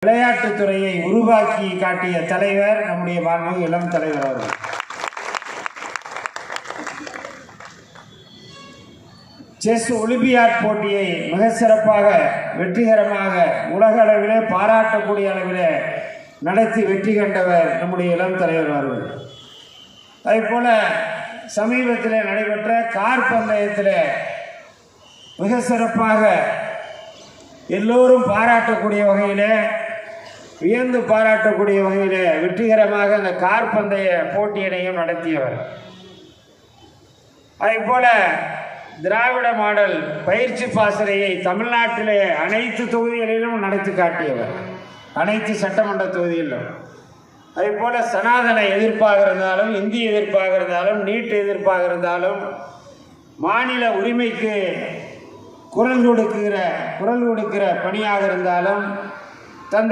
விளையாட்டுத்துறையை உருவாக்கி காட்டிய தலைவர் நம்முடைய மாண்புமிகு இளம் தலைவர் அவர்கள். செஸ் ஒலிம்பியாட் போட்டியை மிக சிறப்பாக வெற்றிகரமாக உலக அளவிலே பாராட்டக்கூடிய அளவிலே நடத்தி வெற்றி கண்டவர் நம்முடைய இளம் தலைவர் அவர்கள். அதேபோல சமீபத்தில் நடைபெற்ற கார் பந்தயத்தில் மிக சிறப்பாக எல்லோரும் பாராட்டக்கூடிய வகையில் வியந்து பாராட்டக்கூடிய வகையில் வெற்றிகரமாக அந்த கார் பந்தய போட்டியினையும் நடத்தியவர். அதேபோல திராவிட மாடல் பயிற்சி பாசறையை தமிழ்நாட்டிலே அனைத்து தொகுதிகளிலும் நடத்தி காட்டியவர், அனைத்து சட்டமன்ற தொகுதிகளிலும். அதேபோல சனாதன எதிர்ப்பாக இருந்தாலும், இந்தி எதிர்ப்பாக இருந்தாலும், நீட் எதிர்ப்பாக இருந்தாலும், மாநில உரிமைக்கு குரல் கொடுக்கிற பணியாக இருந்தாலும் தந்தை